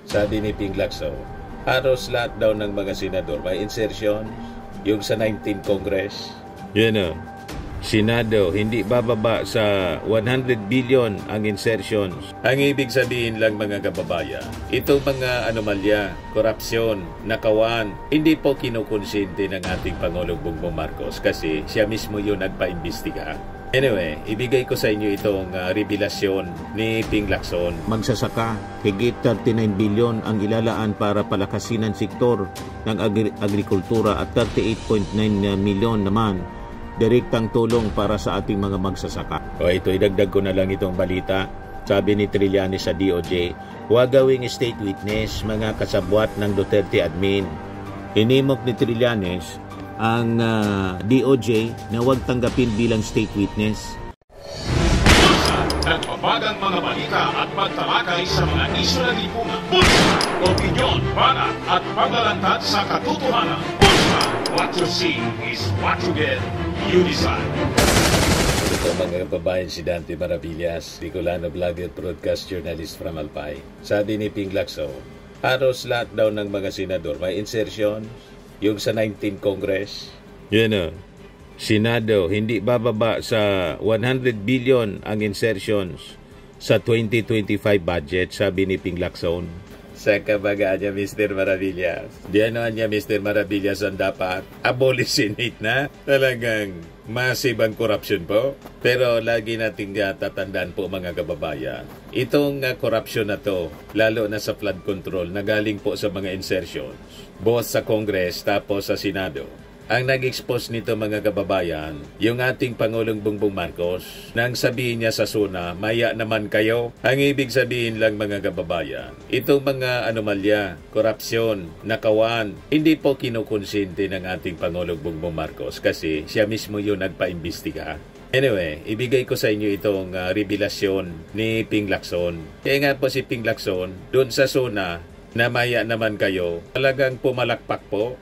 Sabi ni Ping Lacson, halos lahat daw ng mga senador may insertion, yung sa 19 Congress. Yan o. Senado, hindi bababa sa 100 billion ang insertions. Ang ibig sabihin lang mga kababayan, itong mga anomalya, korupsyon, nakawan, hindi po kinukonsente ng ating Pangulong Bongbong Marcos kasi siya mismo yung nagpa-imbestiga. Anyway, ibigay ko sa inyo itong revelasyon ni Ping Lacson. Magsasaka, higit 39 billion ang ilalaan para palakasin ang sektor ng agrikultura at 38.9 million naman direktang tulong para sa ating mga magsasaka. O ito, idagdag ko na lang itong balita. Sabi ni Trillanes sa DOJ, huwag gawing state witness mga kasabwat ng Duterte admin. Inimok ni Trillanes ang DOJ na huwag tanggapin bilang state witness. Nagpapagang mga balita at pagtalakay sa mga isyu na lipungan. Bulsa! Opinyon, banat at paglalantad sa katotohanan. Bulsa! What you see is what you get. You decide. Ito mga kababayan, si Dante Maravillas, Bicolano vlogger, broadcast journalist from Albay. Sabi ni Ping Lacson, halos lahat daw ng mga senador may insertion, yung sa 19 Congress. Yan o. Senado, hindi bababa sa 100 billion ang insertions sa 2025 budget, sabi ni Ping Lacson. Sa kabagaan niya, Mr. Maravillas. Di ano niya, Mr. Maravillas, ang dapat abolish Senate na. Talagang massive ang corruption po. Pero lagi nating tatandaan po mga kababayan. Itong corruption na to, lalo na sa flood control, na galing po sa mga insertions. Both sa Congress tapos sa Senado. Ang nag-expose nito mga kababayan, yung ating Pangulong Bongbong Marcos, nang sabihin niya sa SONA, maya naman kayo. Ang ibig sabihin lang mga kababayan, itong mga anomalya, korupsyon, nakawan, hindi po kinukonsente ng ating Pangulong Bongbong Marcos kasi siya mismo yung nagpa-imbestiga. Anyway, ibigay ko sa inyo itong revelasyon ni Ping Lacson. Kaya nga po si Ping Lacson, doon sa SONA, na maya naman kayo, talagang pumalakpak po.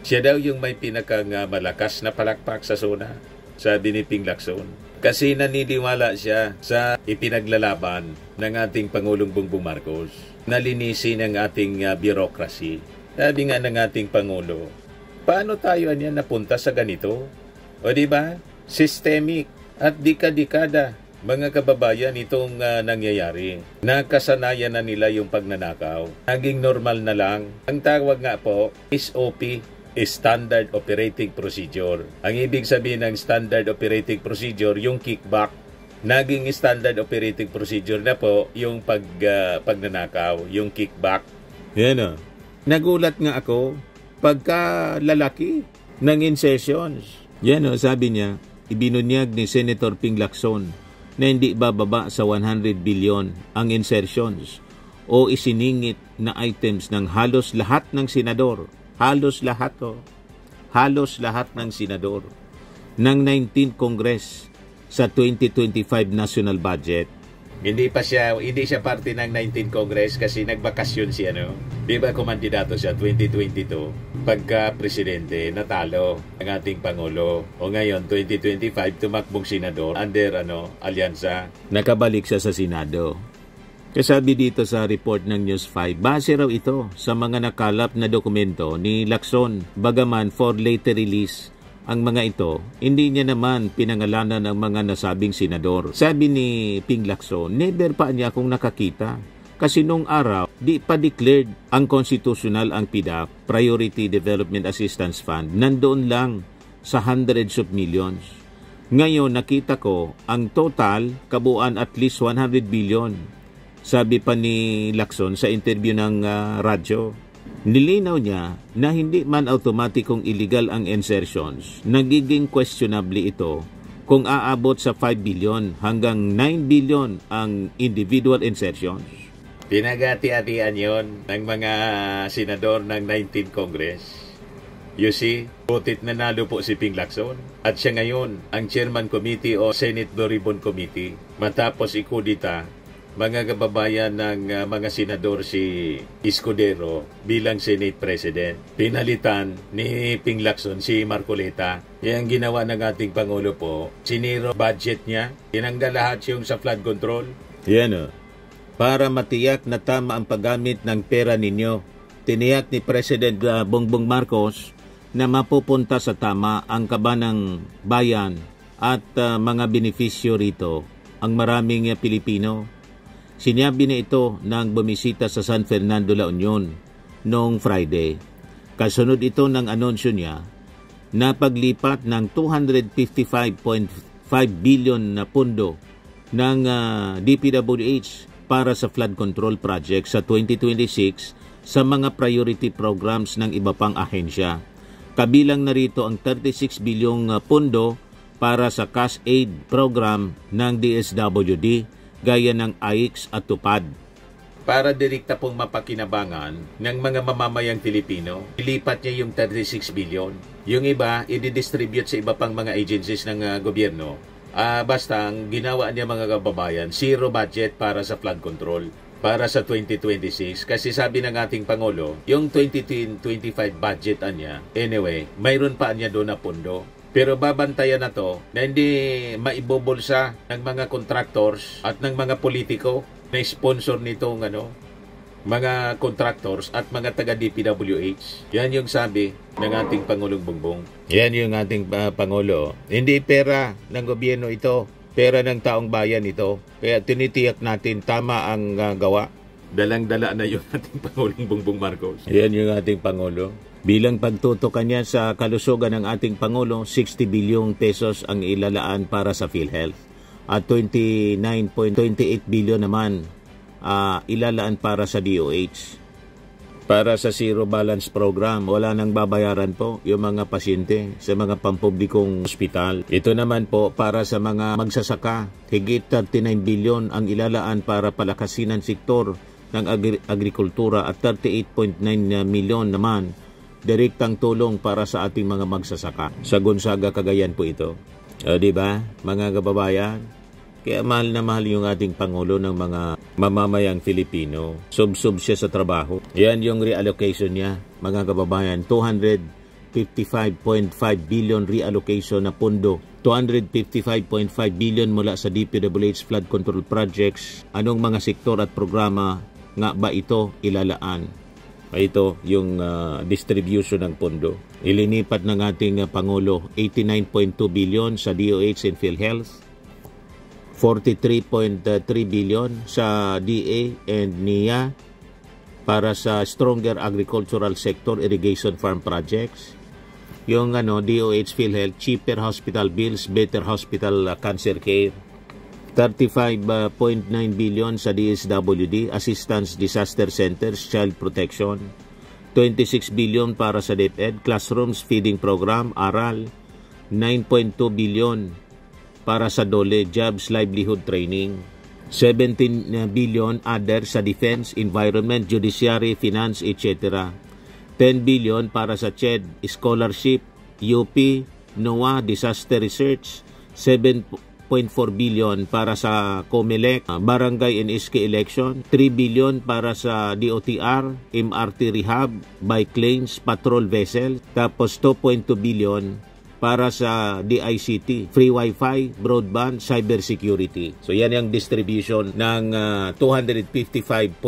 Siya daw yung may pinakang malakas na palakpak sa SONA, sabi ni Ping Lacson. Kasi naniniwala siya sa ipinaglalaban ng ating Pangulong Bongbong Marcos. Nalinisin ang ating bureaucracy. Sabi nga ng ating Pangulo, paano tayo niyan napunta sa ganito? O diba? Systemic at dikadikada. Mga kababayan, itong nangyayari. Nakasanayan na nila yung pagnanakaw. Naging normal na lang. Ang tawag nga po, SOP. Standard Operating Procedure. Ang ibig sabihin ng Standard Operating Procedure, yung kickback. Naging Standard Operating Procedure na po yung pagnanakaw, yung kickback. Yan o. Nagulat nga ako pagka lalaki ng insertions. Yan o, sabi niya, ibinunyag ni Senator Ping Lacson na hindi bababa sa 100 billion ang insertions o isiningit na items ng halos lahat ng senador. Halos lahat ng senador ng 19 Congress sa 2025 national budget. Hindi siya parte ng 19 Congress kasi nagbakasyon siya, no? Di ba kumandidato siya 2022 pagka presidente, natalo ang ating Pangulo. O ngayon 2025 tumakbong senador under alyansa. Nakabalik siya sa Senado. Kasabi dito sa report ng News 5, base raw ito sa mga nakalap na dokumento ni Lacson. Bagaman for later release ang mga ito, hindi niya naman pinangalanan ang mga nasabing senador. Sabi ni Ping Lacson, never pa niya akong nakakita. Kasi nung araw, di pa declared ang constitutional ang PDAP, Priority Development Assistance Fund. Nandoon lang sa hundreds of millions. Ngayon nakita ko ang total kabuuan at least 100 billion. Sabi pa ni Lacson sa interview ng radyo, nilinaw niya na hindi man automatikong illegal ang insertions. Nagiging questionable ito kung aabot sa 5 billion hanggang 9 billion ang individual insertions. Pinagati-hatian yon ng mga senador ng 19 Congress. You see, butit nanalo po si Ping Lacson. At siya ngayon ang Chairman Committee o Senate Blue Ribbon Committee matapos ikudita mga kababayan ng mga senador si Escudero bilang Senate President. Pinalitan ni Ping Lacson si Marcoleta. Yan ang ginawa ng ating Pangulo po. Siniro budget niya. Tinanggal lahat yung sa flood control. Yan o. para matiyak na tama ang paggamit ng pera ninyo. Tiniyak ni President Bongbong Marcos na mapupunta sa tama ang kabanang bayan at mga benepisyo rito ang maraming Pilipino. Sinabi na ito nang bumisita sa San Fernando, La Union noong Friday. Kasunod ito ng anunsyo niya na paglipat ng 255.5 billion na pondo ng DPWH para sa flood control project sa 2026 sa mga priority programs ng iba pang ahensya. Kabilang na rito ang 36 bilyong pondo para sa cash aid program ng DSWD gaya ng AIX at TUPAD. Para direkta pong mapakinabangan ng mga mamamayang Pilipino, ilipat niya yung 36 billion. Yung iba, i-distribute sa iba pang mga agencies ng gobyerno. Basta ang ginawa niya mga kababayan, zero budget para sa flood control para sa 2026. Kasi sabi ng ating Pangulo, yung 2025 budget niya, anyway, mayroon pa niya doon na pondo. Pero babantayan na to na hindi maibubulsa ng mga contractors at ng mga politiko na sponsor nitong mga contractors at mga taga-DPWH. Yan yung sabi ng ating Pangulong Bongbong. Yan yung ating Pangulo. Hindi pera ng gobyerno ito, pera ng taong bayan ito. Kaya tinitiyak natin tama ang gawa. Dalang-dala na yung ating Pangulong Bongbong Marcos. Yan yung ating Pangulo. Bilang pagtutukan niya sa kalusugan ng ating Pangulo, 60 bilyong pesos ang ilalaan para sa PhilHealth. At 29.28 bilyon naman ilalaan para sa DOH. Para sa Zero Balance Program, wala nang babayaran po yung mga pasyente sa mga pampublikong ospital. Ito naman po para sa mga magsasaka, higit 39 bilyon ang ilalaan para palakasin ang sektor ng agrikultura at 38.9 milyon naman direktang tulong para sa ating mga magsasaka. Sa Gonzaga, Cagayan po ito. Di ba, mga kababayan? Kaya mahal na mahal yung ating Pangulo ng mga mamamayang Filipino. Sub-sub siya sa trabaho. Yan yung reallocation niya, mga kababayan. 255.5 billion reallocation na pondo. 255.5 billion mula sa DPWH flood control projects. Anong mga sektor at programa nga ba ito ilalaan? Ito yung distribution ng pondo. Ilinipat ng ating Pangulo 89.2 billion sa DOH and PhilHealth, 43.3 billion sa DA and NIA para sa Stronger Agricultural Sector Irrigation Farm Projects. Yung DOH PhilHealth, cheaper hospital bills, better hospital cancer care. 35.9 billion sa DSWD, Assistance Disaster Centers, Child Protection. 26 billion para sa DepEd, Classrooms Feeding Program, Aral. 9.2 billion para sa DOLE, Jobs Livelihood Training. 17 billion other sa Defense, Environment, Judiciary, Finance, etc. 10 billion para sa CHED, Scholarship, UP, NOAA, Disaster Research. 7.4 billion para sa COMELEC, Barangay and SK Election, 3 billion para sa DOTR, MRT Rehab, Bike Lanes, Patrol Vessel, tapos 2.2 billion para sa DICT, Free Wi-Fi, Broadband, Cyber Security. So yan yung distribution ng 255.5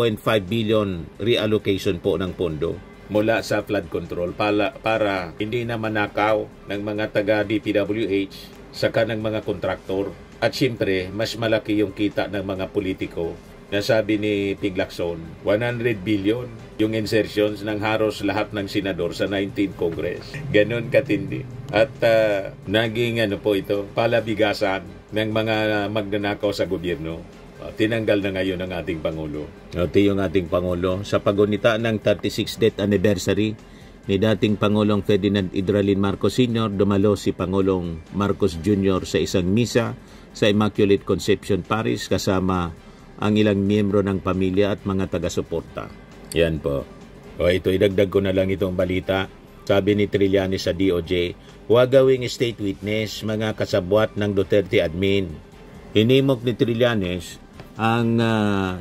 billion reallocation po ng pondo mula sa flood control para hindi na manakaw ng mga taga-DPWH saka ng mga kontraktor. At siyempre, mas malaki yung kita ng mga politiko na sabi ni Ping Lacson, 100 billion yung insertions ng halos lahat ng senador sa 19th Congress. Ganon katindi. At naging po ito, palabigasan ng mga magnanakaw sa gobyerno. Tinanggal na ngayon ng ating Pangulo. Ito yung ating Pangulo. Sa pagunita ng 36th death anniversary ni dating Pangulong Ferdinand Idralin Marcos Sr., dumalo si Pangulong Marcos Jr. sa isang misa sa Immaculate Conception Parish kasama ang ilang miyembro ng pamilya at mga taga-suporta. Yan po. Ito, idagdag ko na lang itong balita. Sabi ni Trillanes sa DOJ, huwag gawing state witness mga kasabwat ng Duterte admin. Hinimok ni Trillanes ang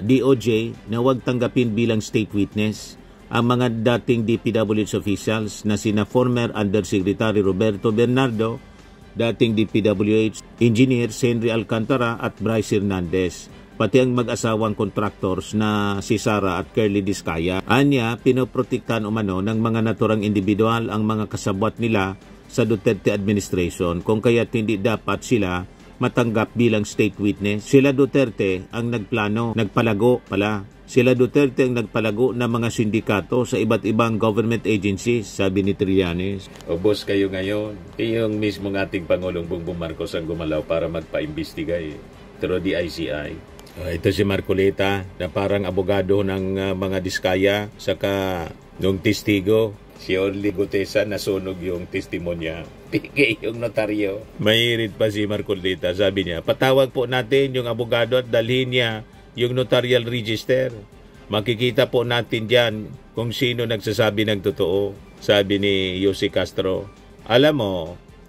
DOJ na huwag tanggapin bilang state witness ang mga dating DPWH officials na sina former Undersecretary Roberto Bernardo, dating DPWH Engineer Henry Alcantara at Bryce Hernandez. pati ang mag-asawang contractors na si Sara at Curly Diskaya. Anya, pinoprotektahan umano ng mga naturang individual ang mga kasabwat nila sa Duterte administration, kung kaya't hindi dapat sila matanggap bilang state witness. Sila Duterte ang Sila Duterte ang nagpalago ng mga sindikato sa iba't ibang government agencies, sabi ni Trillanes. O boss kayo ngayon, yung mismo ating Pangulong Bongbong Marcos ang gumalaw para magpa-imbestiga through the ICI. Ito si Marcoleta na parang abogado ng mga Diskaya, saka nung testigo, si Orly Gutesa nasunog yung testimonya. Pigay yung notaryo. Mahirit pa si Marcoleta, sabi niya, patawag po natin yung abogado at dalhin niya yung notarial register. Makikita po natin dyan kung sino nagsasabi ng totoo, sabi ni Jose Castro. Alam mo,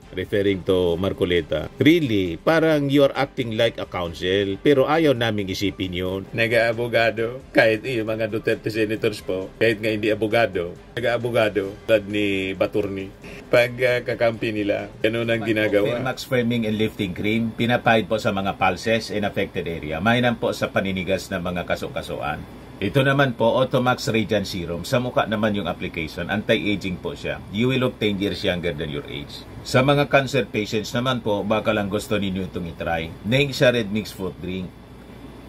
referring to Marcoleta, really, parang you're acting like a counsel, pero ayaw naming isipin yun. Nag-aabogado, kahit yung mga Duterte senators po, kahit nga hindi abogado, nag-aabogado, tulad ni Baturni. Pag kakampi nila, ganun ang ginagawa. Max Framing and Lifting Cream, pinapahid po sa mga pulses in affected area. Mainam po sa paninigas ng mga kaso-kasuan. Ito naman po, Automax Radiant Serum. Sa mukha naman yung application, anti-aging po siya. You will look 10 years younger than your age. Sa mga cancer patients naman po, baka lang gusto ninyo itong itry. Naing siya red mix fruit drink.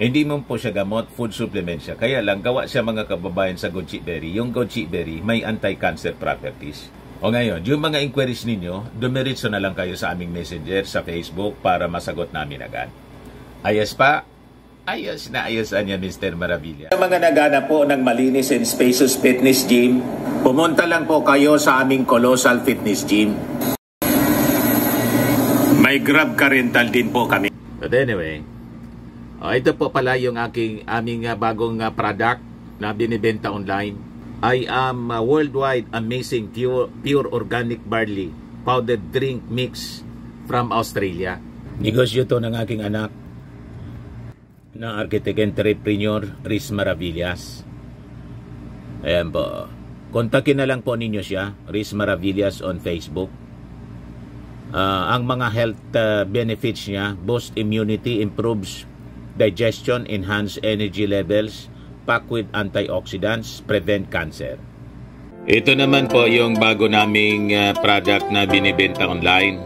Hindi mo po siya gamot, food supplement siya. Kaya lang, gawa siya mga kababayan sa goji berry. Yung goji berry, may anti-cancer properties. O ngayon, yung mga inquiries ninyo, dumiritso na lang kayo sa aming messenger sa Facebook para masagot namin agad. Ayos pa? Ayos na ayos niya, Mr. Maravilla. Sa mga nagana po ng malinis and spacious fitness gym, pumunta lang po kayo sa aming Colossal Fitness Gym. May Grab ka rental din po kami. But anyway, ito po pala yung aming bagong product na binibenta online. I am worldwide amazing pure organic barley powdered drink mix from Australia. Negosyo to ng aking anak na architect entrepreneur Riz Maravillas. Ayan po. Kontakin na lang po ninyo siya, Riz Maravillas on Facebook. Ang mga health benefits niya, boost immunity, improves digestion, enhance energy levels, packed with antioxidants, prevent cancer. Ito naman po yung bago naming product na binibenta online.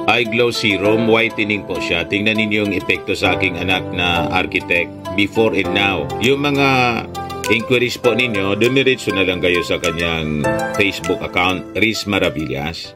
Eye Glow Serum, whitening po siya. Tingnan ninyo yung epekto sa aking anak na architect before and now. Yung mga inquiries po ninyo, dumiretso na lang kayo sa kanyang Facebook account, Riz Maravillas.